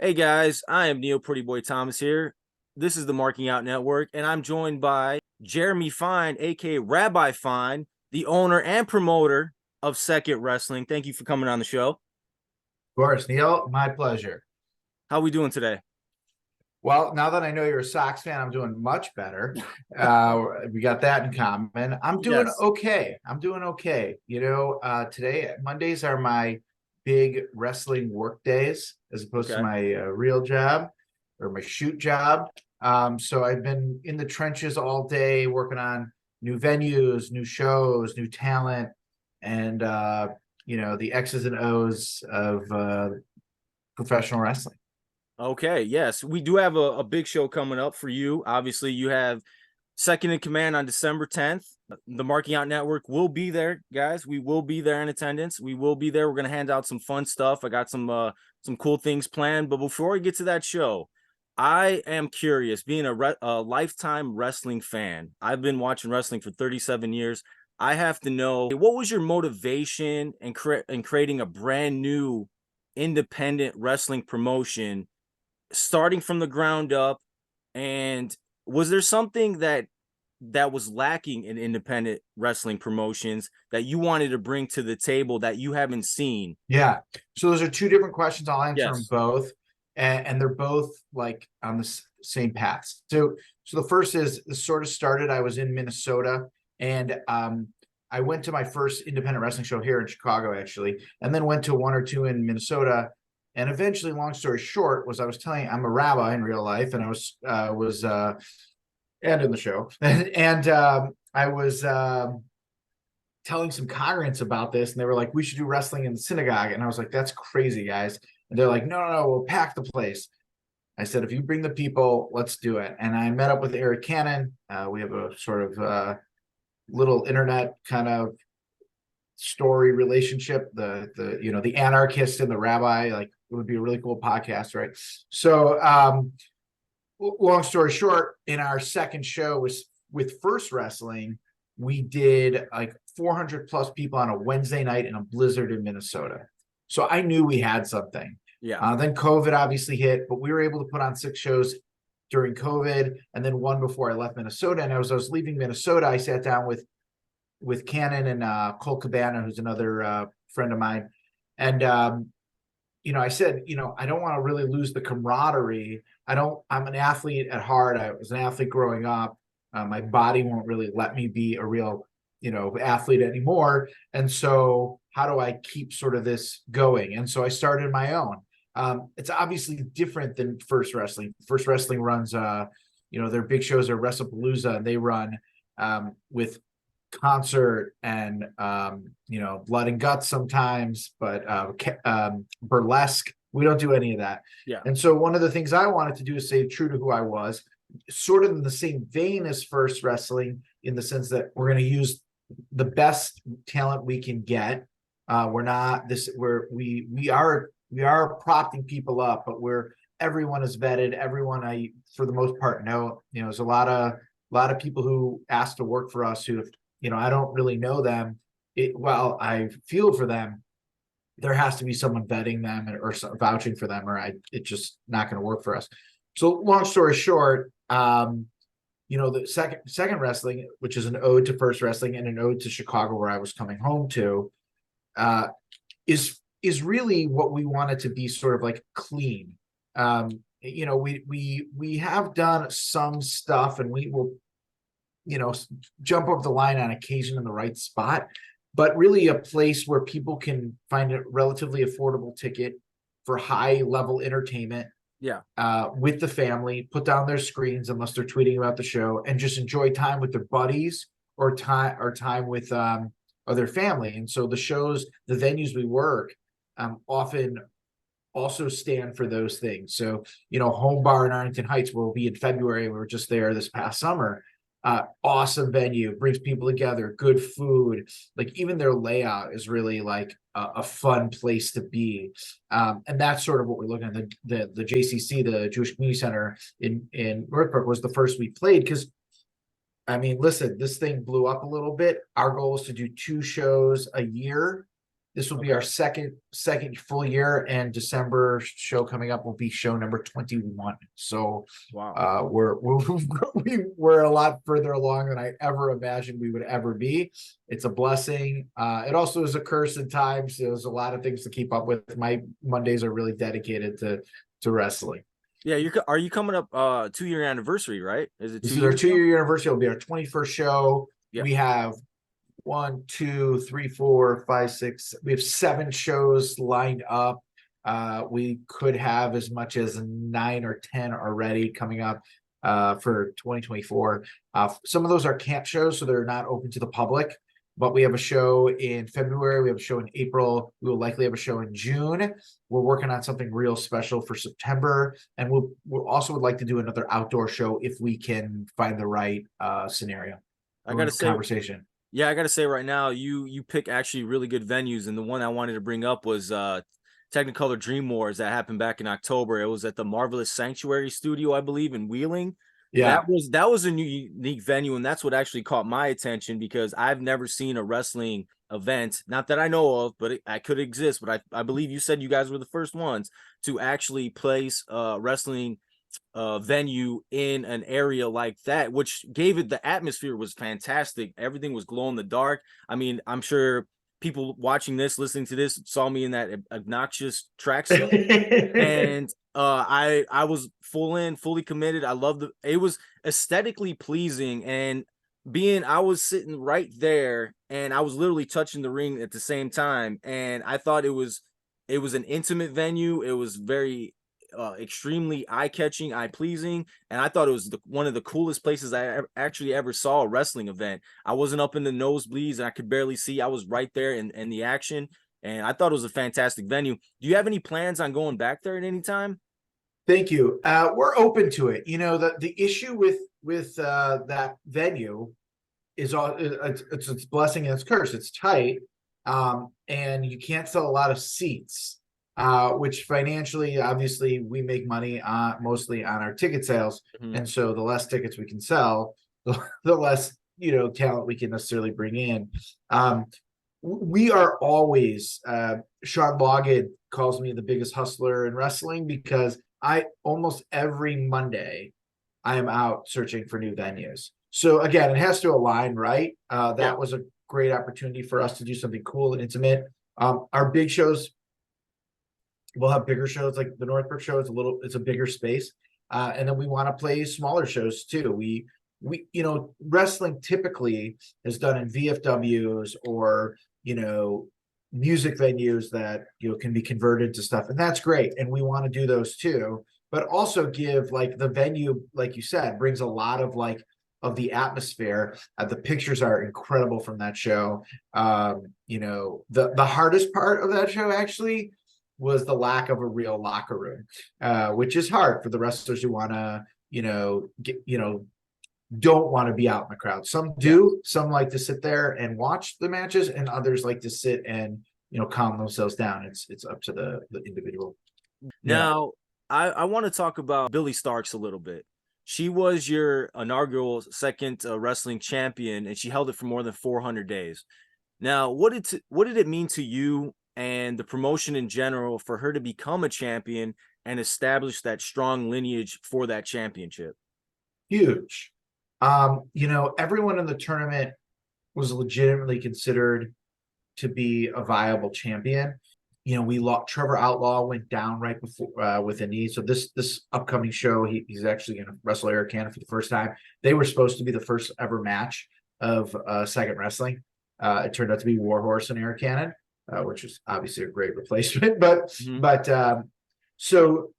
Hey guys, I am Neal Pretty Boy Thomas here. This is the Marking Out Network, and I'm joined by Jeremy Fine, aka Rabbi Fine, the owner and promoter of 2econd Wrestling. Thank you for coming on the show. Of course, Neal, my pleasure. How are we doing today? Well, now that I know you're a Sox fan, I'm doing much better. We got that in common. I'm doing Yes. okay. Today, Mondays are my big wrestling work days as opposed to Okay. my real job or my shoot job. So I've been in the trenches all day working on new venues, new shows, new talent, and the X's and O's of professional wrestling. Okay. Yes, we do have a big show coming up for you. Obviously, you have 2nd in Command on December 10th. The Marking Out Network will be there, guys. We will be there in attendance. We will be there. We're gonna hand out some fun stuff. I got some cool things planned. But before we get to that show, I am curious. Being a lifetime wrestling fan, I've been watching wrestling for 37 years. I have to know, what was your motivation in creating a brand new independent wrestling promotion, starting from the ground up? And was there something that was lacking in independent wrestling promotions that you wanted to bring to the table that you haven't seen? Yeah. So those are two different questions. I'll answer them Yes. both, and they're both like on the same paths. So the first is, this sort of started. I was in Minnesota, and I went to my first independent wrestling show here in Chicago, actually, and then went to one or two in Minnesota. And eventually, long story short, was I was telling I'm a rabbi in real life, and I was and in the show, and I was telling some congregants about this, and they were like, "We should do wrestling in the synagogue." And I was like, "That's crazy, guys." And they're like, "No, we'll pack the place." I said, "If you bring the people, let's do it." And I met up with Eric Cannon. We have a sort of little internet kind of story relationship. The anarchist and the rabbi, like, it would be a really cool podcast, right? So long story short, in our second show was with First Wrestling, we did like 400 plus people on a Wednesday night in a blizzard in Minnesota. So I knew we had something. Yeah. Then COVID obviously hit, but we were able to put on 6 shows during COVID, and then one before I left Minnesota. And as I was leaving Minnesota, I sat down with Cannon and Cole Cabana, who's another friend of mine, and I said, I don't want to really lose the camaraderie. I'm an athlete at heart. I was an athlete growing up. My body won't really let me be a real, athlete anymore. And so how do I keep sort of this going? And so I started my own. It's obviously different than First Wrestling. First Wrestling runs, their big shows are WrestlePalooza, and they run with concert and blood and guts sometimes, but burlesque, we don't do any of that. Yeah. And so one of the things I wanted to do is stay true to who I was, sort of in the same vein as First Wrestling, in the sense that we're going to use the best talent we can get. We are propping people up, but everyone is vetted. Everyone I, for the most part, know. There's a lot of people who ask to work for us who have, I don't really know them. While I feel for them, there has to be someone vetting them or vouching for them, or it's just not going to work for us. So long story short, the second wrestling, which is an ode to First Wrestling and an ode to Chicago, where I was coming home to, is really what we wanted to be, sort of like clean. We have done some stuff, and we will jump over the line on occasion in the right spot, but really a place where people can find a relatively affordable ticket for high level entertainment. Yeah. With the family, put down their screens unless they're tweeting about the show, and just enjoy time with their buddies or time with other family. And so the shows, the venues we work often also stand for those things. So, Home Bar in Arlington Heights, we'll be in February. We were just there this past summer. Awesome venue, brings people together, good food. Like, even their layout is really like a fun place to be. And that's sort of what we're looking at. The JCC, the Jewish Community Center in Northbrook, was the first we played, because listen, this thing blew up a little bit. Our goal is to do 2 shows a year. This will be our second full year, and December show coming up will be show number 21. So Wow. we're a lot further along than I ever imagined we would ever be. It's a blessing. It also is a curse at times. There's a lot of things to keep up with. My Mondays are really dedicated to wrestling. Yeah, are you coming up 2-year anniversary, right? Is it This 2 is our years? 2-year anniversary. It'll be our 21st show. Yeah. We have 1, 2, 3, 4, 5, 6. We have 7 shows lined up. We could have as much as 9 or 10 already coming up for 2024. Some of those are camp shows, so they're not open to the public. But we have a show in February. We have a show in April. We will likely have a show in June. We're working on something real special for September, and we'll also would like to do another outdoor show if we can find the right scenario. I gotta say, conversation. yeah, I gotta say right now, you pick actually really good venues, and the one I wanted to bring up was Technicolor Dream Wars that happened back in October. It was at the Marvelous Sanctuary Studio, I believe, in Wheeling. Yeah. That was a new unique venue, and that's what actually caught my attention because I've never seen a wrestling event, not that I know of, but I could exist. But I believe you said you guys were the first ones to actually place wrestling venue in an area like that, which gave it the atmosphere was fantastic. Everything was glow in the dark. I mean, I'm sure people watching this, listening to this, saw me in that obnoxious tracksuit. And I was fully committed. I loved it was aesthetically pleasing, and I was sitting right there and I was literally touching the ring at the same time, and I thought it was an intimate venue. It was very extremely eye-catching, eye-pleasing, and I thought it was one of the coolest places I actually ever saw a wrestling event. I wasn't up in the nosebleeds and I could barely see. I was right there in the action, and I thought it was a fantastic venue. Do you have any plans on going back there at any time? Thank you. We're open to it. You know, the issue with that venue is it's its blessing and its curse. It's tight, and you can't sell a lot of seats, which financially, obviously, we make money mostly on our ticket sales, and so the less tickets we can sell, the less talent we can necessarily bring in. We are always Sean Loggett calls me the biggest hustler in wrestling because I almost every Monday I am out searching for new venues. So again, it has to align, right? That was a great opportunity for us to do something cool and intimate. Our big shows, we'll have bigger shows like the Northbrook show. It's a bigger space, and then we want to play smaller shows too. We wrestling typically is done in VFWs or music venues that can be converted to stuff, and that's great, and we want to do those too, but also give like the venue, like you said, brings a lot of the atmosphere. The pictures are incredible from that show. The hardest part of that show actually was the lack of a real locker room, which is hard for the wrestlers who want to don't want to be out in the crowd. Some do. Some like to sit there and watch the matches, and others like to sit and calm themselves down. It's up to the individual. Now, I want to talk about Billie Starkz a little bit. She was your inaugural second wrestling champion, and she held it for more than 400 days. Now, what did it mean to you and the promotion in general for her to become a champion and establish that strong lineage for that championship? Huge. Everyone in the tournament was legitimately considered to be a viable champion. We lost. Trevor Outlaw went down right before with a knee. So this upcoming show, he's actually going to wrestle Eric Cannon for the first time. They were supposed to be the first ever match of Second Wrestling. It turned out to be Warhorse and Eric Cannon, which is obviously a great replacement. So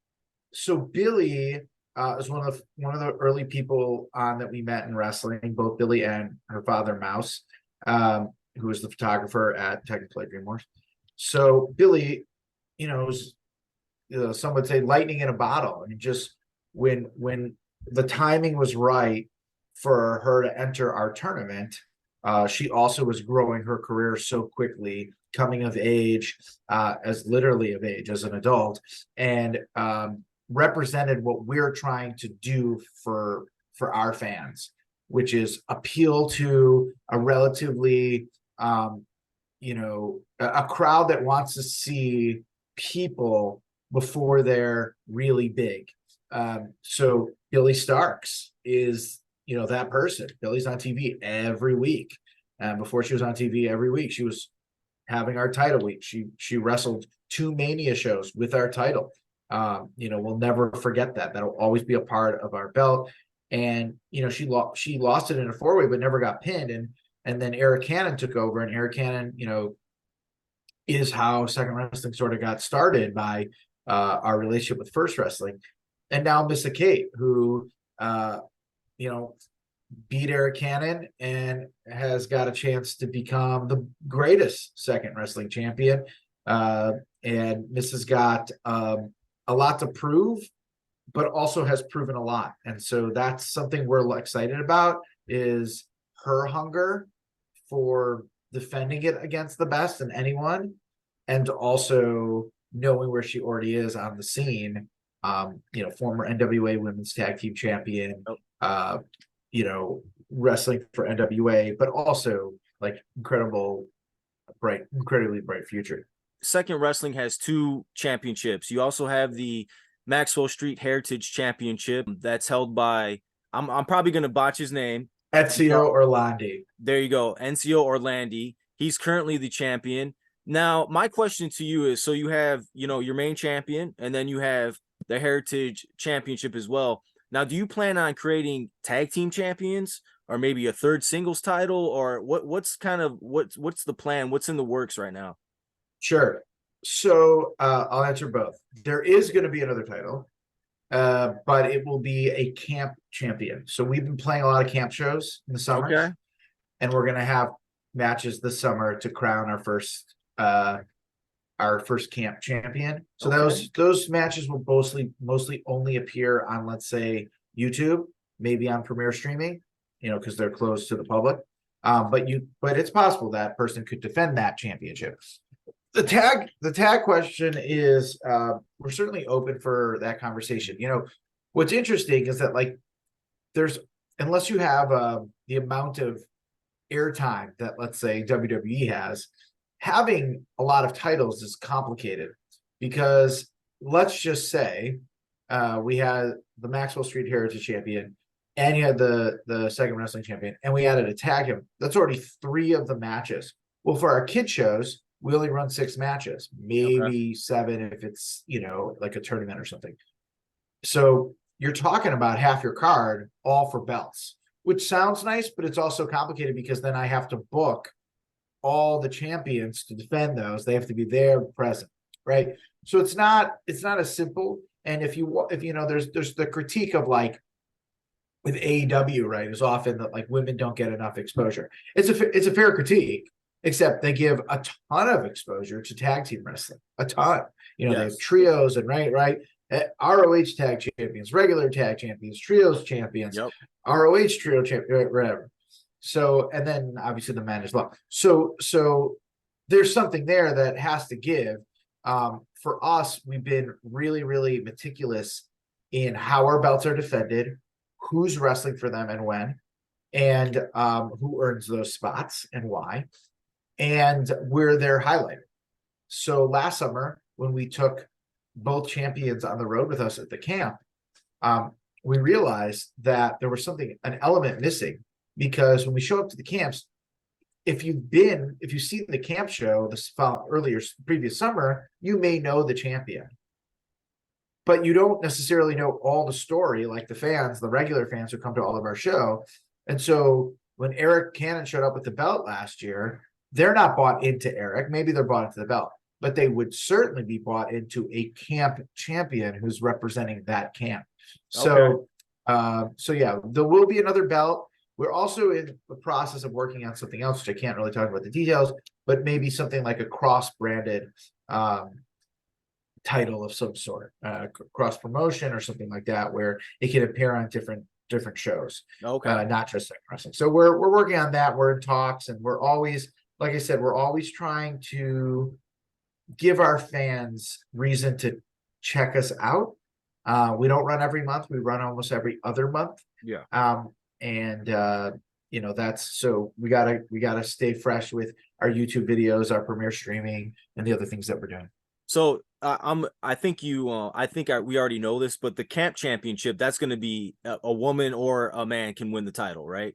Billie is one of the early people that we met in wrestling, both Billie and her father Mouse, who was the photographer at Technicolor Dream Wars. So Billie, was some would say lightning in a bottle. I mean, just when the timing was right for her to enter our tournament, she also was growing her career so quickly, coming of age, as literally of age as an adult, and represented what we're trying to do for our fans, which is appeal to a relatively a crowd that wants to see people before they're really big. So Billy Starks is, that person. Billy's on TV every week. And before she was on TV every week, she was having our title week. She wrestled 2 Mania shows with our title. We'll never forget that. That'll always be a part of our belt. And she lost it in a 4-way, but never got pinned. And then Eric Cannon took over, and Eric Cannon, is how 2econd Wrestling sort of got started by our relationship with First Wrestling. And now Missa Kate, who beat Eric Cannon and has got a chance to become the greatest 2nd Wrestling champion. And Missa's got a lot to prove, but also has proven a lot. And so that's something we're excited about, is her hunger for defending it against the best and anyone, and also knowing where she already is on the scene. Former NWA Women's Tag Team Champion, wrestling for NWA, but also like incredibly bright future. 2nd Wrestling has 2 championships. You also have the Maxwell Street Heritage Championship that's held by, I'm probably going to botch his name. Ezio Orlandi. There you go. Ezio Orlandi. He's currently the champion. Now, my question to you is, so you have, your main champion, and then you have the Heritage Championship as well. Now, do you plan on creating tag team champions, or maybe a 3rd singles title, or what's the plan? What's in the works right now? Sure. So I'll answer both. There is going to be another title, but it will be a camp champion. So we've been playing a lot of camp shows in the summer, Okay. And we're going to have matches this summer to crown our first camp champion. So those matches will mostly only appear on, let's say, YouTube, maybe on Premier Streaming, because they're closed to the public. But it's possible that person could defend that championship. The tag question is, we're certainly open for that conversation. What's interesting is that, like, unless you have the amount of airtime that, let's say, WWE has, having a lot of titles is complicated, because let's just say we had the Maxwell Street Heritage Champion, and you had the 2nd Wrestling Champion, and we added a tag him. That's already 3 of the matches. Well, for our kid shows, we only run 6 matches, maybe 7 if it's, like a tournament or something. So you're talking about half your card all for belts, which sounds nice, but it's also complicated, because then I have to book all the champions to defend those. They have to be there, present, right? So it's not as simple. And if there's the critique of, like, with AEW, right, is often that, like, women don't get enough exposure. It's a fair critique, except they give a ton of exposure to tag team wrestling, a ton. They have trios and right. ROH tag champions, regular tag champions, trios champions, ROH trio champion, whatever. So, and then obviously the men as well. So there's something there that has to give. For us, we've been really, really meticulous in how our belts are defended, who's wrestling for them and when, and who earns those spots and why, and where they're highlighted. So last summer, when we took both champions on the road with us at the camp, we realized that there was an element missing, because when we show up to the camps, if you've seen the camp show previous summer, you may know the champion, but you don't necessarily know all the story, like the regular fans who come to all of our show. And so when Eric Cannon showed up with the belt last year, they're not bought into Eric. Maybe they're bought into the belt, but they would certainly be bought into a camp champion who's representing that camp. So, yeah, there will be another belt. We're also in the process of working on something else, which I can't really talk about the details, but maybe something like a cross-branded title of some sort, cross promotion or something like that, where it can appear on different shows. Not just 2nd Wrestling. So we're working on that. We're in talks, and we're always, like I said, we're always trying to give our fans reason to check us out. We don't run every month. We run almost every other month. Yeah. that's so we gotta stay fresh with our YouTube videos, our premiere streaming, and the other things that we're doing. So we already know this, but the camp championship, that's going to be a woman or a man can win the title, right?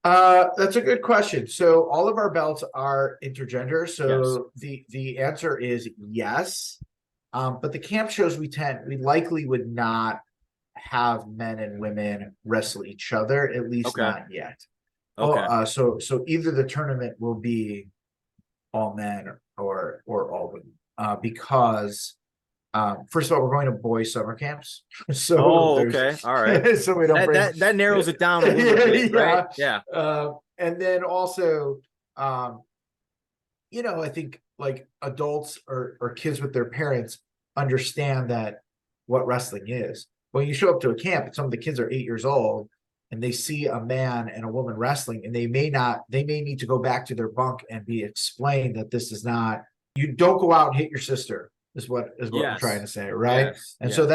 That's a good question. So all of our belts are intergender. Yes. So the answer is yes. But the camp shows we likely would not have men and women wrestle each other, at least Okay. not yet. Okay. So either the tournament will be all men or all women, because first of all, we're going to boys summer camps, so Oh, there's okay. All right. so we don't bring That narrows it down a little bit, right? yeah. Yeah. And then also, I think like adults or kids with their parents understand that what wrestling is. When you show up to a camp and some of the kids are 8 years old and they see a man and a woman wrestling, and they may need to go back to their bunk and be explained that this is not, you don't go out and hit your sister, is what we're trying Yes. to say, right? Yes. And Yes. so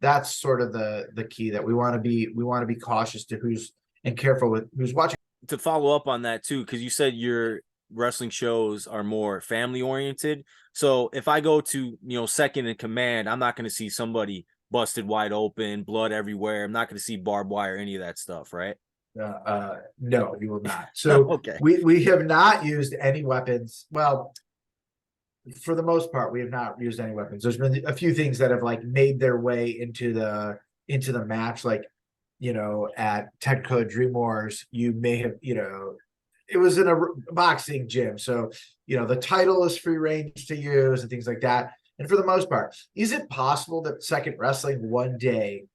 that's sort of the key, that we want to be cautious to who's and careful with who's watching. To follow up on that too, because you said your wrestling shows are more family oriented. So if I go to, 2nd in Command, I'm not going to see somebody busted wide open, blood everywhere. I'm not going to see barbed wire, any of that stuff, right? No, you will not. So Okay. we have not used any weapons. Well, for the most part, we have not used any weapons. There's been a few things that have like made their way into the match, like at 2econd Dream Wars, you may have it was in a boxing gym, so the title is free range to use and things like that. And for the most part, is it possible that 2econd Wrestling one day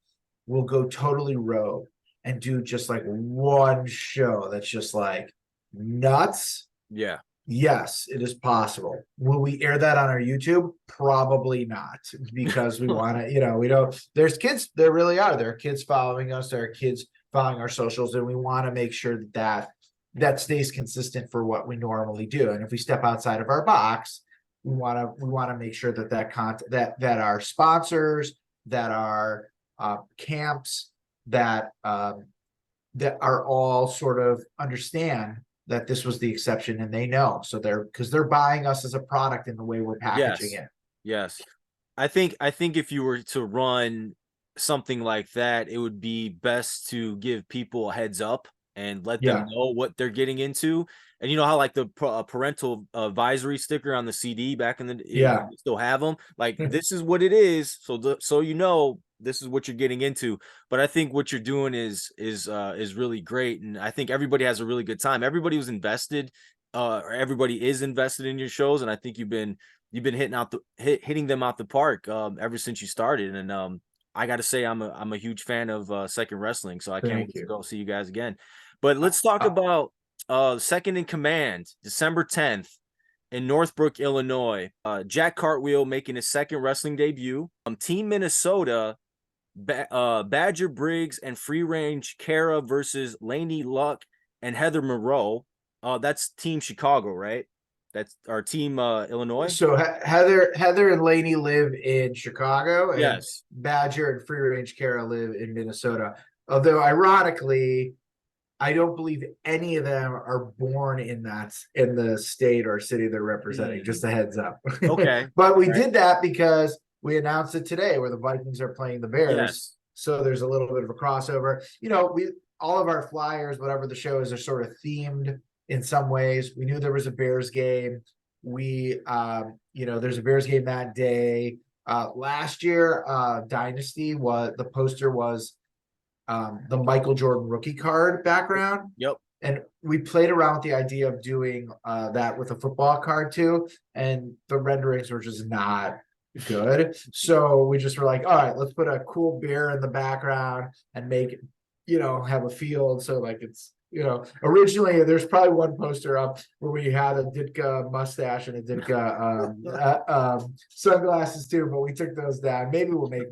will go totally rogue and do just like one show that's just like nuts? Yeah. Yes, it is possible. Will we air that on our YouTube? Probably not, because we want to, we don't, there's kids, there really are. There are kids following us, there are kids following our socials, and we want to make sure that stays consistent for what we normally do. And if we step outside of our box, we want to make sure that content, that our sponsors, that our camps, that are all sort of understand that this was the exception, and they know. So because they're buying us as a product in the way we're packaging Yes. it. Yes. I think if you were to run something like that, it would be best to give people a heads up and let them know what they're getting into. And you know how like the parental advisory sticker on the CD back in the we still have them. Like this is what it is, so this is what you're getting into. But I think what you're doing is really great, and I think everybody has a really good time. Everybody was invested, or everybody is invested in your shows, and I think you've been hitting them out the park ever since you started. And I got to say, I'm a huge fan of 2nd Wrestling, so I can't wait to go see you guys again. But let's talk about 2nd in Command, December 10th in Northbrook, Illinois. Jack Cartwheel making his 2nd wrestling debut. Team Minnesota, Badger Briggs and Free Range Kara versus Lainey Luck and Heather Moreau. That's Team Chicago, right? That's our Team Illinois. So Heather and Lainey live in Chicago, and Yes. Badger and Free Range Kara live in Minnesota. Although ironically, I don't believe any of them are born in the state or city they're representing. Just a heads up. Okay. But we did that because we announced it today, where the Vikings are playing the Bears. Yes. So there's a little bit of a crossover. All of our flyers, whatever the show is, are sort of themed in some ways. We knew there was a Bears game. There's a Bears game that day. Last year, Dynasty the poster was the Michael Jordan rookie card background. Yep. And we played around with the idea of doing that with a football card too. And the renderings were just not good. So we just were like, all right, let's put a cool bear in the background and make it, have a field. So like it's, originally there's probably one poster up where we had a Ditka mustache and a Ditka sunglasses too, but we took those down. Maybe we'll make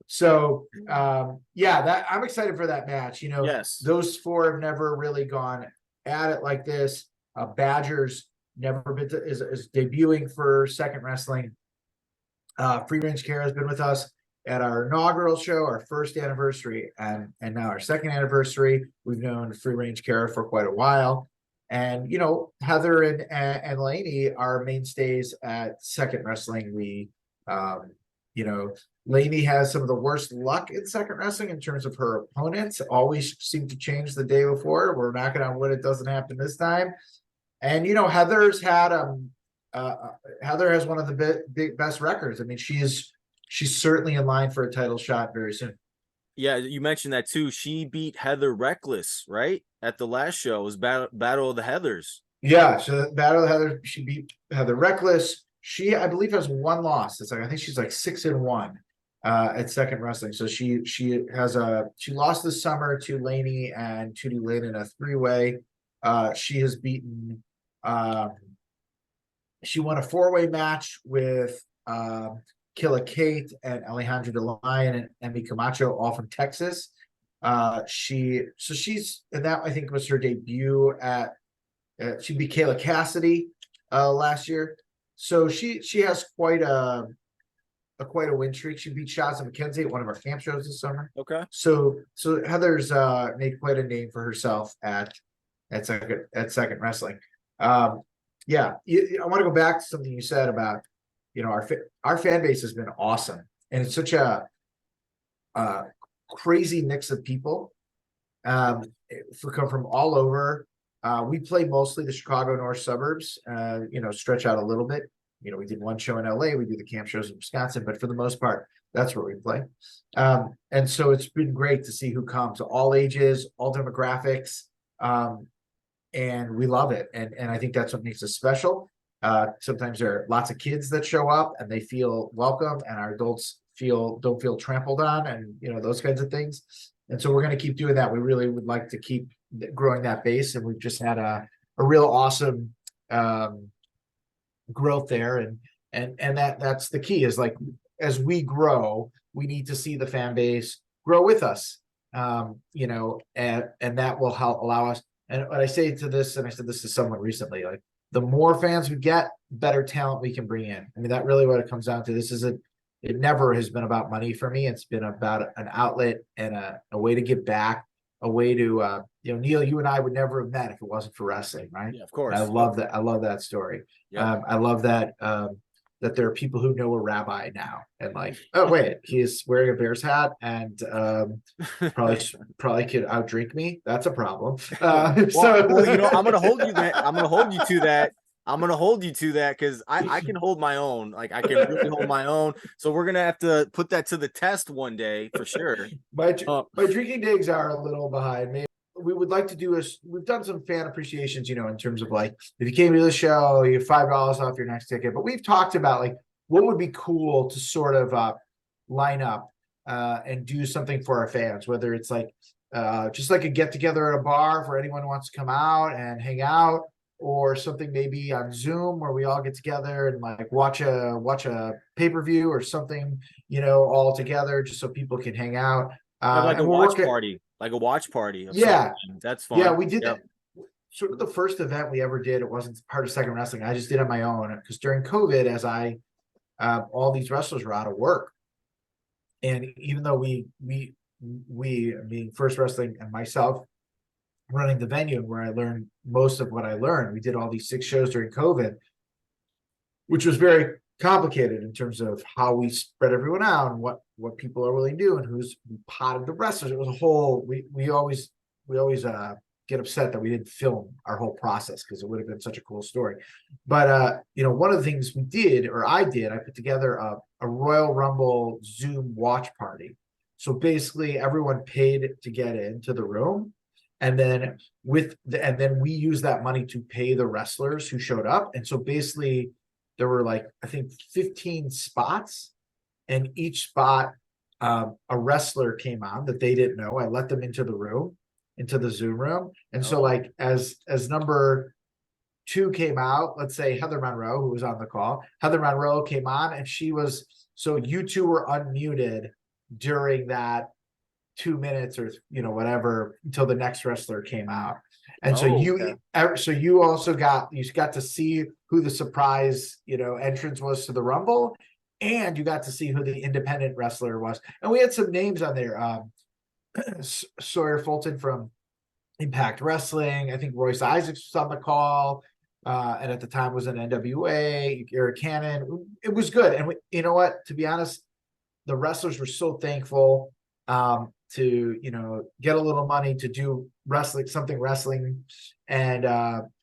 so that I'm excited for that match. Yes. Those four have never really gone at it like this. Badgers never been is debuting for 2nd Wrestling. Free Range Care has been with us at our inaugural show, our first anniversary, and now our second anniversary. We've known Free Range Kara for quite a while. And, Heather and Lainey are mainstays at 2econd Wrestling. Lainey has some of the worst luck in 2econd Wrestling in terms of her opponents. Always seem to change the day before. We're knocking on wood it doesn't happen this time. And, Heather's had Heather has one of the big best records. I mean, she's certainly in line for a title shot very soon. Yeah, you mentioned that too. She beat Heather Reckless, right? At the last show. It was Battle of the Heathers. Yeah, so Battle of the Heather, she beat Heather Reckless. She, I believe, has one loss. It's like I think she's like 6-1 at 2econd Wrestling. So she lost this summer to Lainey and Tootie Lynn in a 3-way. She has beaten she won a 4-way match with Killa Kate and Alejandra DeLion and Emmy Camacho, all from Texas. She's and that I think was her debut at she beat Kayla Cassidy last year. So she has quite a win streak. She beat Shazza McKenzie at one of our camp shows this summer. Okay. So Heather's made quite a name for herself at 2econd Wrestling. Yeah, I want to go back to something you said about our fan base has been awesome, and it's such a crazy mix of people. We come from all over. We play mostly the Chicago north suburbs. Stretch out a little bit. We did one show in LA. We do the camp shows in Wisconsin, but for the most part, that's where we play. And so it's been great to see who comes, all ages, all demographics. And we love it. And I think that's what makes us special. Sometimes there are lots of kids that show up and they feel welcome, and our adults don't feel trampled on, and those kinds of things. And so we're going to keep doing that. We really would like to keep growing that base, and we've just had a real awesome growth there. And that's the key, is like, as we grow, we need to see the fan base grow with us. And that will help allow us. And what I say to this, and I said this to someone recently, like, the more fans we get, better talent we can bring in. I mean, that really what it comes down to. It never has been about money for me. It's been about an outlet and a way to give back, a way to, Neal, you and I would never have met if it wasn't for wrestling, right? Yeah, of course. And I love that. I love that story. Yeah. I love that, that there are people who know a Rabbi now, and like, oh wait, he's wearing a Bears hat and probably could outdrink me. That's a problem. I'm gonna hold you that. I'm gonna hold you to that. I'm gonna hold you to that because I can hold my own. Like, I can really hold my own. So we're gonna have to put that to the test one day for sure. My drinking days are a little behind. Maybe we would like to do we've done some fan appreciations, in terms of like, if you came to the show, you have $5 off your next ticket. But we've talked about like what would be cool to sort of line up and do something for our fans, whether it's like just like a get together at a bar for anyone who wants to come out and hang out, or something maybe on Zoom where we all get together and like watch a pay-per-view or something, all together, just so people can hang out. Like a watch party. Like a watch party. Yeah. That's fun. Yeah, we did that. Sort of the first event we ever did. It wasn't part of 2econd Wrestling. I just did it on my own because during COVID, as all these wrestlers were out of work. And even though we being First Wrestling and myself running the venue, where I learned most of what I learned, we did all these 6 shows during COVID, which was very complicated in terms of how we spread everyone out and what people are willing to do and who's potted the wrestlers. It was a whole, we always get upset that we didn't film our whole process, because it would have been such a cool story. But one of the things we did, or I put together a Royal Rumble Zoom watch party. So basically everyone paid to get into the room, and then we used that money to pay the wrestlers who showed up. And so basically there were like, I think 15 spots, and each spot a wrestler came on that they didn't know. I let them into the Zoom room. And so like as number 2 came out, let's say Heather Monroe, who was on the call, Heather Monroe came on, and so you two were unmuted during that 2 minutes or whatever until the next wrestler came out. And so you also got to see who the surprise entrance was to the Rumble, and you got to see who the independent wrestler was. And we had some names on there. Sawyer Fulton from Impact Wrestling. I think Royce Isaacs was on the call. And at the time was an NWA, Eric Cannon. It was good. And you know what? To be honest, the wrestlers were so thankful to, get a little money to do wrestling. And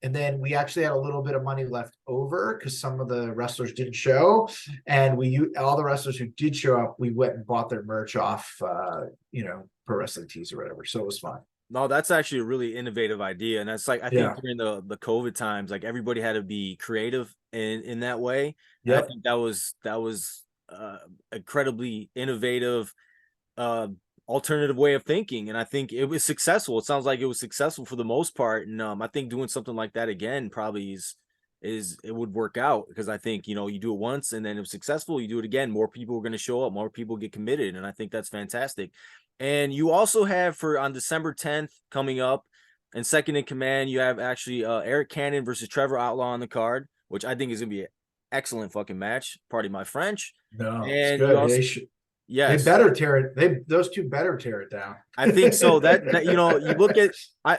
then we actually had a little bit of money left over because some of the wrestlers didn't show. And all the wrestlers who did show up, we went and bought their merch off, Pro Wrestling Tees or whatever. So it was fun. No, that's actually a really innovative idea. And that's like, I think during the COVID times, like everybody had to be creative in that way. And I think that was incredibly innovative, alternative way of thinking. And I think it was successful. It sounds like it was successful for the most part. And I think doing something like that again probably is it would work out, because I think, you do it once and then it was successful, you do it again, more people are going to show up, more people get committed. And I think that's fantastic. And you also have on December 10th coming up, and second in command, you have actually Eric Cannon versus Trevor Outlaw on the card, which I think is going to be an excellent fucking match. Pardon my French. No, and it's good. You also, they better tear it. Those two better tear it down. I think so. That you look at,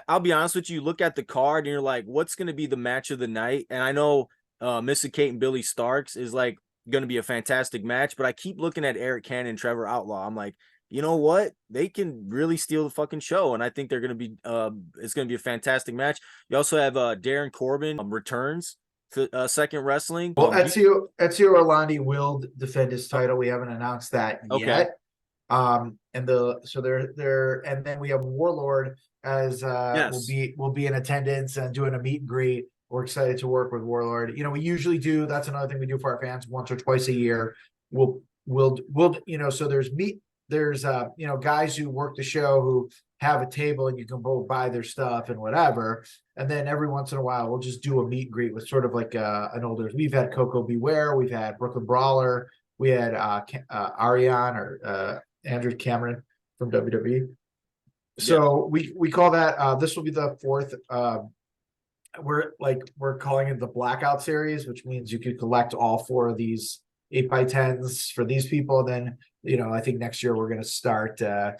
I'll be honest with you, look at the card and you're like, what's going to be the match of the night? And I know Mr. Kate and Billy Starks is like going to be a fantastic match, but I keep looking at Eric Cannon and Trevor Outlaw. I'm like, you know what? They can really steal the fucking show. And I think they're going to be, it's going to be a fantastic match. You also have Darren Corbin returns to Second Wrestling. Well, Ezio Orlandi will defend his title. We haven't announced that yet. And then we have Warlord as will be in attendance and doing a meet and greet. We're excited to work with Warlord. We usually do, that's another thing we do for our fans once or twice a year. We'll so there's guys who work the show who have a table and you can both buy their stuff and whatever. And then every once in a while, we'll just do a meet and greet with sort of like an older, we've had Coco Beware, we've had Brooklyn Brawler, we had Ariane or Andrew Cameron from WWE. So we call that, this will be the fourth, we're calling it the Blackout Series, which means you could collect all four of these 8x10s for these people. Then, I think next year we're going to start, a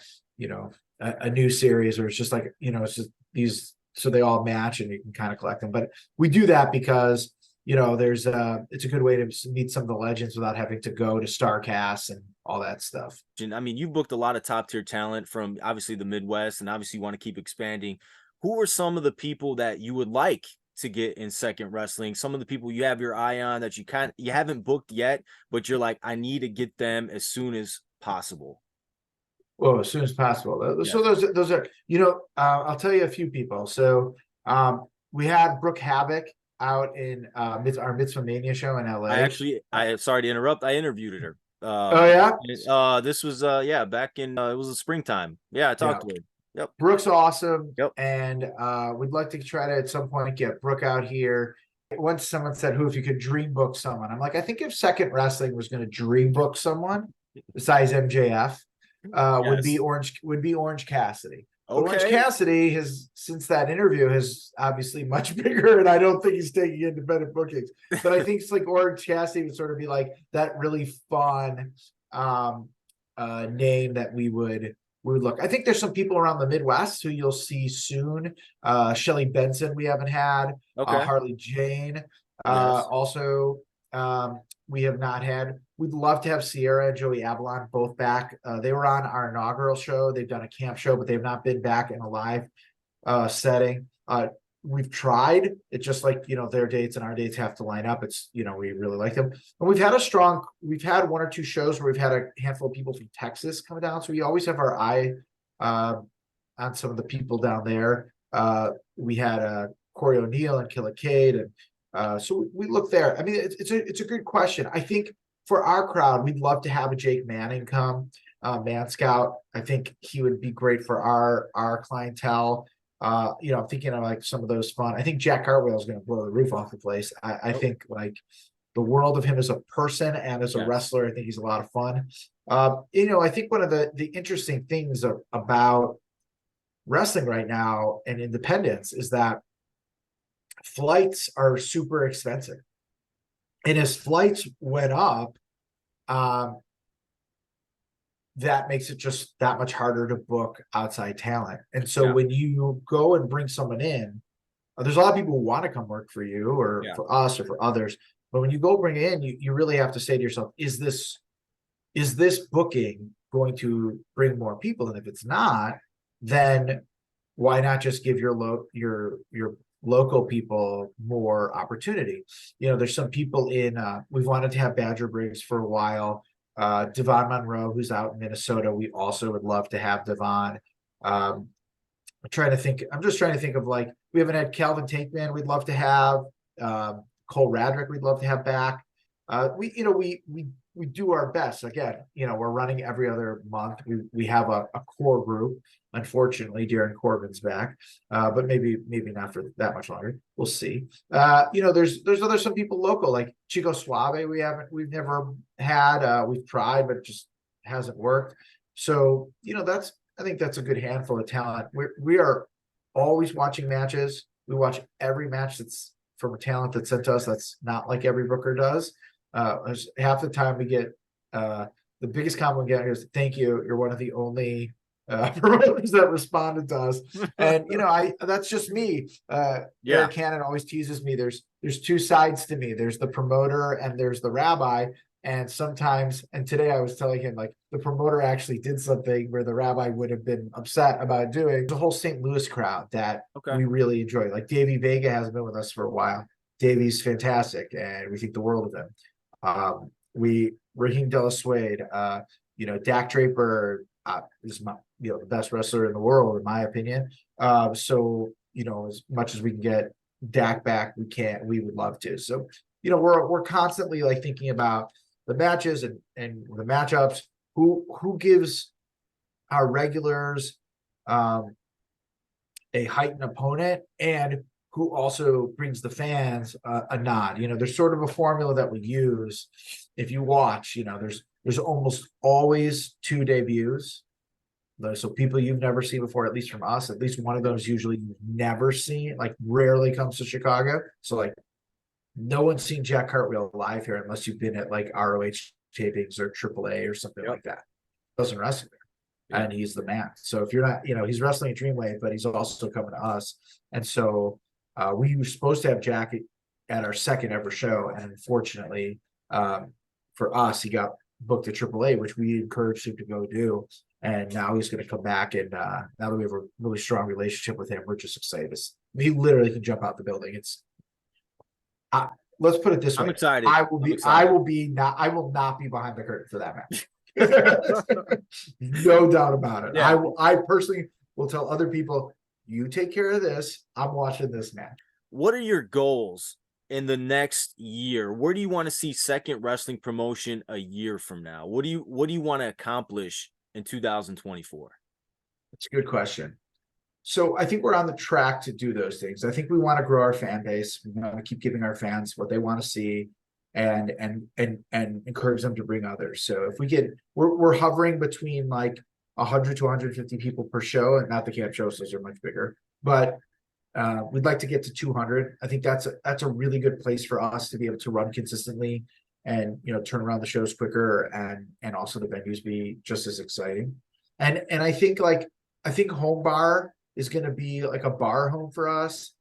new series where it's just like, it's just these, so they all match and you can kind of collect them. But we do that because, it's a good way to meet some of the legends without having to go to StarCast and all that stuff. I mean, you've booked a lot of top tier talent from obviously the Midwest, and obviously you want to keep expanding. Who are some of the people that you would like to get in Second Wrestling? Some of the people you have your eye on that you haven't booked yet, but you're like, I need to get them as soon as possible. Well, as soon as possible. Yeah. So those are, I'll tell you a few people. So we had Brooke Havoc out in our Mitzvah Mania show in LA. I sorry to interrupt. I interviewed her. Oh yeah. This was back in it was the springtime. Yeah, I talked to her. Yep. Brooke's awesome. Yep. And we'd like to try to at some point get Brooke out here. Once someone said, if you could dream book someone, I'm like, I think if Second Wrestling was going to dream book someone besides MJF, would be Orange Cassidy. Okay. Orange Cassidy has, since that interview, has obviously much bigger, and I don't think he's taking independent bookings. But I think it's like Orange Cassidy would sort of be like that really fun name that we would look. I think there's some people around the Midwest who you'll see soon. Shelly Benson, we haven't had. Okay. Harley Jane. Also, we have not had. We'd love to have Sierra and Joey Avalon both back. They were on our inaugural show. They've done a camp show, but they've not been back in a live setting. We've tried. It's just like, their dates and our dates have to line up. It's, we really like them. And we've had one or two shows where we've had a handful of people from Texas come down. So we always have our eye on some of the people down there. We had Corey O'Neill and Killer Cade. And so we look there. I mean, it's a good question. I think for our crowd, we'd love to have a Jake Manning come, Man Scout. I think he would be great for our clientele. I'm thinking of like some of those fun. I think Jack Cartwheel is going to blow the roof off the place. I think like the world of him as a person and as a wrestler, I think he's a lot of fun. I think one of the interesting things about wrestling right now and independence is that flights are super expensive. And as flights went up, that makes it just that much harder to book outside talent. And so Yeah. when you go and bring someone in, there's a lot of people who want to come work for you or Yeah. for us or for others. But when you go bring it in, you really have to say to yourself, is this booking going to bring more people? And if it's not, then why not just give your local people more opportunity? There's some people in we've wanted to have Badger Briggs for a while. Devon Monroe, who's out in Minnesota, we also would love to have Devon. I'm just trying to think of, like, we haven't had Calvin Tankman, we'd love to have. Cole Radrick, we'd love to have back. We do our best. Again, we're running every other month. We have a core group. Unfortunately, Darren Corbin's back, but maybe not for that much longer. We'll see. There's some people local, like Chico Suave. We've never had. We've tried, but it just hasn't worked. So I think that's a good handful of talent. We are always watching matches. We watch every match that's from a talent that's sent to us. That's not like every booker does. Half the time we get the biggest compliment we get is, "Thank you. You're one of the only promoters that responded to us." And that's just me. Eric Cannon always teases me. There's two sides to me. There's the promoter and there's the rabbi. And sometimes, and today I was telling him, like, the promoter actually did something where the rabbi would have been upset about doing. The whole St. Louis crowd that we really enjoy. Like, Davey Vega has been with us for a while. Davey's fantastic, and we think the world of him. Raheem Della Suede, Dak Draper is the best wrestler in the world, in my opinion. So as much as we can get Dak back, we would love to. So we're constantly, like, thinking about the matches and the matchups. Who gives our regulars a heightened opponent, and who also brings the fans a nod. There's sort of a formula that we use. If you watch, there's almost always 2 debuts. So people you've never seen before, at least from us. At least one of those usually you've never seen, like, rarely comes to Chicago. So, like, no one's seen Jack Cartwheel live here unless you've been at, like, ROH tapings or AAA or something like that. Doesn't wrestle there. And he's the man. So if you're not, he's wrestling at Dreamwave, but he's also coming to us. And so we were supposed to have Jack at our second ever show. And unfortunately, for us, he got booked at AAA, which we encouraged him to go do. And now he's going to come back. And now that we have a really strong relationship with him, we're just excited. He literally can jump out the building. Let's put it this way. I'm excited. I will not be behind the curtain for that match. No doubt about it. Yeah. I personally will tell other people, you take care of this. I'm watching this match. What are your goals in the next year? Where do you want to see 2econd Wrestling Promotion a year from now? What do you want to accomplish in 2024? That's a good question. So I think we're on the track to do those things. I think we want to grow our fan base. We want to keep giving our fans what they want to see, and encourage them to bring others. So if we're hovering between, like, 100 to 150 people per show, and not the camp shows, those are much bigger, but we'd like to get to 200. I think that's a really good place for us to be able to run consistently and turn around the shows quicker, and also the venues be just as exciting. And I think Home Bar is going to be like a bar home for us.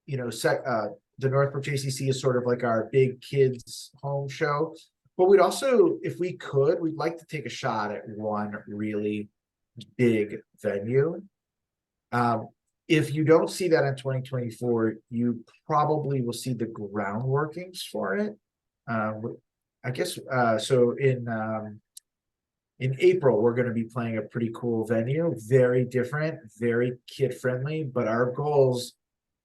The Northbrook JCC is sort of like our big kids home show, but we'd also, if we could, we'd like to take a shot at one really big venue. If you don't see that in 2024, you probably will see the ground workings for it. I guess so. In April, we're going to be playing a pretty cool venue, very different, very kid friendly. But our goals,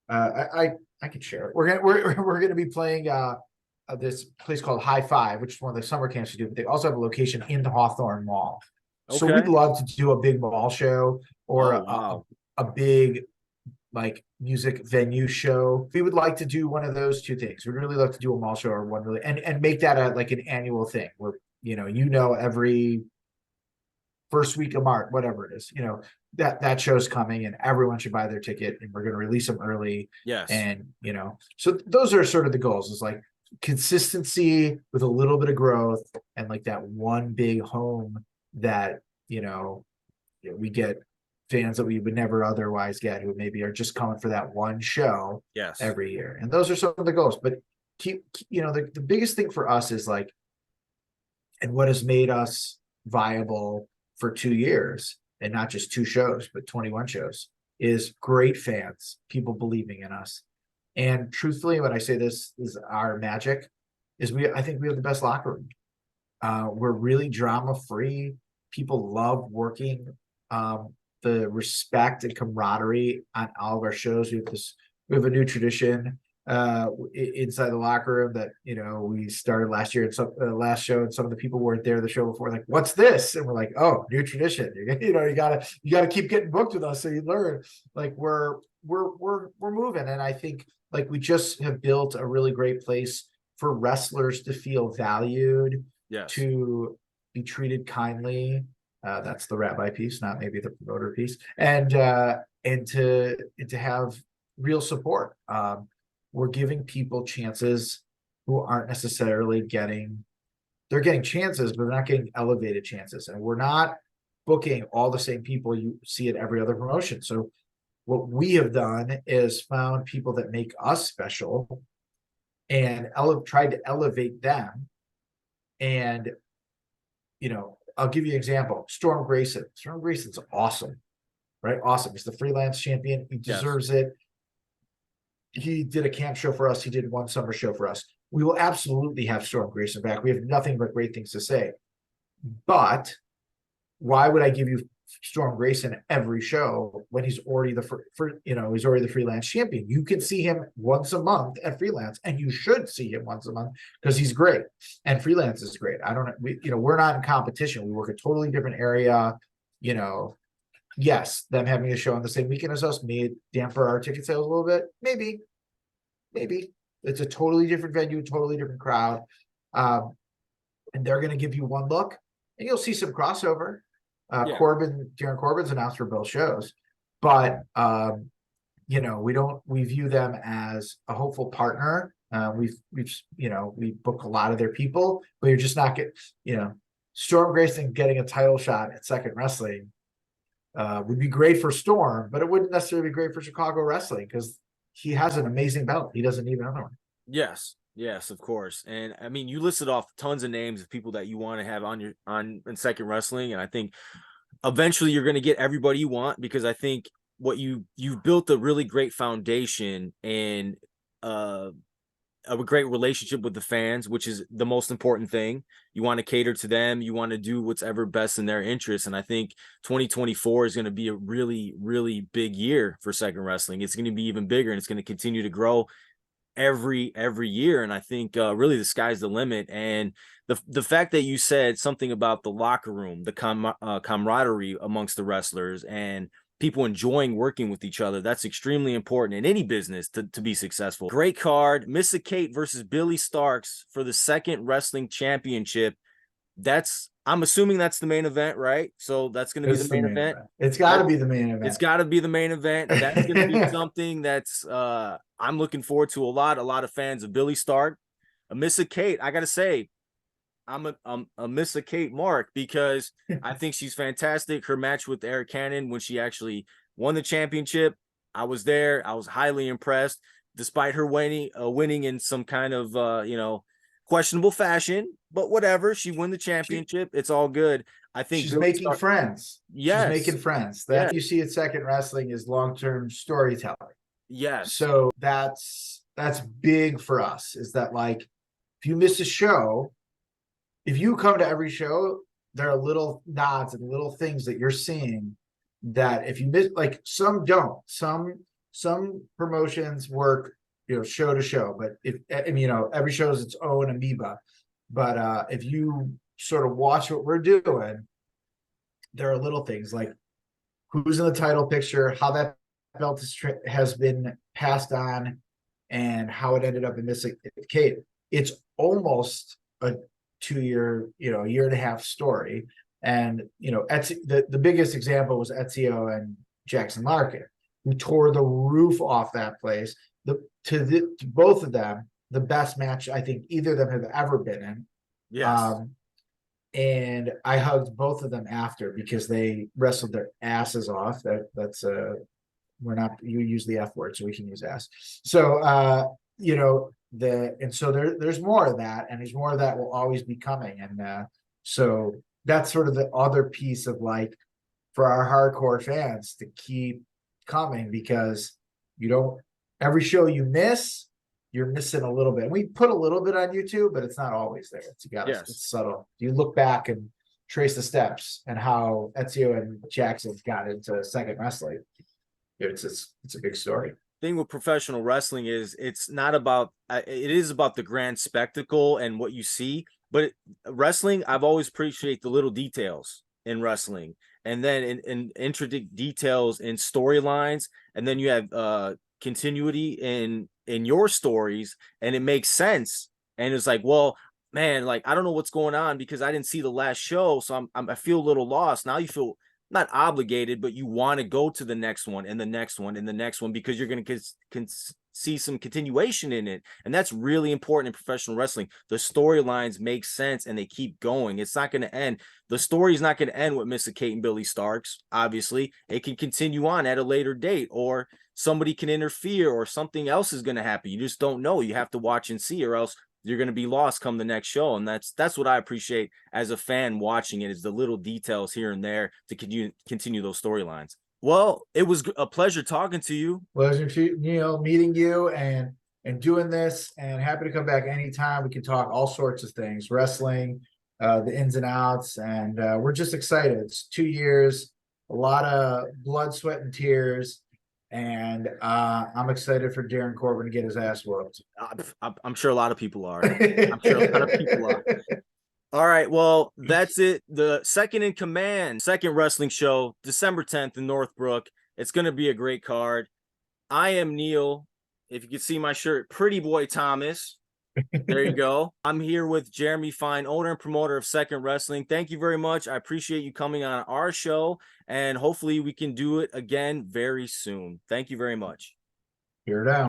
I can share it. We're gonna be playing this place called High Five, which is one of the summer camps we do. But they also have a location in the Hawthorne Mall. So we'd love to do a big mall show or a big, like, music venue show. We would like to do one of those two things. We'd really love to do a mall show or one really, and make that like an annual thing where every first week of March, whatever it is, that show's coming and everyone should buy their ticket, and we're going to release them early. Yes. And, so those are sort of the goals. It's like, consistency with a little bit of growth, and like that one big home that, we get fans that we would never otherwise get, who maybe are just coming for that one show Yes. every year. And those are some of the goals. But the biggest thing for us is like, and what has made us viable for 2 years, and not just 2 shows, but 21 shows, is great fans, people believing in us. And truthfully, when I say this is our magic, is I think we have the best locker room. We're really drama free. People love working. The respect and camaraderie on all of our shows. We have a new tradition inside the locker room that we started last year. And last show, and some of the people weren't there the show before, like, what's this? And we're like, oh, new tradition. You gotta keep getting booked with us so you learn. Like we're moving, and I think like we just have built a really great place for wrestlers to feel valued, Yes. to be treated kindly. That's the Rabbi piece, not maybe the promoter piece, and to have real support. We're giving people chances who aren't necessarily they're getting chances, but they're not getting elevated chances. And we're not booking all the same people you see at every other promotion. So what we have done is found people that make us special and tried to elevate them. And, I'll give you an example. Storm Grayson. Storm Grayson's awesome, right? Awesome. He's the freelance champion. He deserves it. He did a camp show for us. He did one summer show for us. We will absolutely have Storm Grayson back. We have nothing but great things to say. But why would I give you Storm Grayson every show when he's already he's already the freelance champion? You can see him once a month at freelance, and you should see him once a month because he's great, and freelance is great. I don't know, we're not in competition. We work a totally different area. Yes, them having a show on the same weekend as us may damper our ticket sales a little bit. Maybe it's a totally different venue, totally different crowd, and they're going to give you one look, and you'll see some crossover. Darren Corbin's announced for both shows, but we view them as a hopeful partner. We book a lot of their people, but you're just not Storm Grayson getting a title shot at 2econd Wrestling would be great for Storm, but it wouldn't necessarily be great for Chicago wrestling because he has an amazing belt. He doesn't need another one. Yes, of course. And I mean, you listed off tons of names of people that you want to have in 2econd Wrestling, and I think eventually you're going to get everybody you want, because I think what you've built a really great foundation and a great relationship with the fans, which is the most important thing. You want to cater to them. You want to do what's ever best in their interest. And I think 2024 is going to be a really, really big year for 2econd Wrestling. It's going to be even bigger, and it's going to continue to grow every year. And I think really the sky's the limit. And the fact that you said something about the locker room, the camaraderie amongst the wrestlers, and people enjoying working with each other, that's extremely important in any business to be successful. Great card. Missa Kate versus Billy Starks for the 2nd Wrestling Championship. I'm assuming that's the main event, right? So that's going to be the main event. It's got to be the main event. It's got to be the main event. That's going to be something that's I'm looking forward to a lot. A lot of fans of Billy Stark. Missa Kate, I got to say, I'm a Missa Kate mark, because I think she's fantastic. Her match with Eric Cannon, when she actually won the championship, I was there. I was highly impressed, despite her winning in some kind of questionable fashion. But whatever, she won the championship. It's all good. I think she's making friends. Yes, she's making friends. That you see at 2econd Wrestling is long-term storytelling. Yes. So that's big for us. Is that like, if you miss a show, if you come to every show, there are little nods and little things that you're seeing that if you miss, like some don't, some promotions work, show to show, but every show is its own amoeba. But if you sort of watch what we're doing, there are little things like who's in the title picture, how that belt has been passed on, and how it ended up in Missa Kate. It's almost a 2-year, a year and a half story. And Etsy, the biggest example was Ezio and Jackson Larkin, who tore the roof off that place. To both of them, the best match I think either of them have ever been in. Yes. Um, and I hugged both of them after because they wrestled their asses off. That's we're not, you use the F word, so we can use ass. So you know, and so there's more of that, and there's more of that will always be coming. And so that's sort of the other piece of like for our hardcore fans to keep coming, because you don't, every show you miss, you're missing a little bit. And we put a little bit on YouTube, but it's not always there. Yes. It's subtle. You look back and trace the steps and how Ezio and Jackson got into second wrestling. It's a big story. Thing with professional wrestling is it's not about, it is about the grand spectacle and what you see, but wrestling, I've always appreciated the little details in wrestling, and then in intricate details in storylines, and then you have continuity in your stories, and it makes sense. And it's like, well, man, like I don't know what's going on because I didn't see the last show, so I feel a little lost. Now you feel not obligated, but you want to go to the next one and the next one and the next one because you're going to see some continuation in it. And that's really important in professional wrestling. The storylines make sense and they keep going. It's not going to end. The story's not going to end with Mr. Kate and Billy Starks. Obviously, it can continue on at a later date, or somebody can interfere, or something else is going to happen. You just don't know. You have to watch and see, or else you're going to be lost come the next show. And that's what I appreciate as a fan watching it, is the little details here and there to continue those storylines. Well, it was a pleasure talking to you. Pleasure, Neal, meeting you and doing this, and happy to come back anytime. We can talk all sorts of things, wrestling, the ins and outs, and we're just excited. It's 2 years, a lot of blood, sweat, and tears. And I'm excited for Darren Corbin to get his ass whooped. I'm sure a lot of people are. I'm sure a lot of people are. All right, well, that's it. The Second in Command, second wrestling show, December 10th in Northbrook. It's going to be a great card. I am Neal. If you can see my shirt, Pretty Boy Thomas. There you go. I'm here with Jeremy Fine, owner and promoter of Second Wrestling. Thank you very much. I appreciate you coming on our show, and hopefully we can do it again very soon. Thank you very much. Hear it out.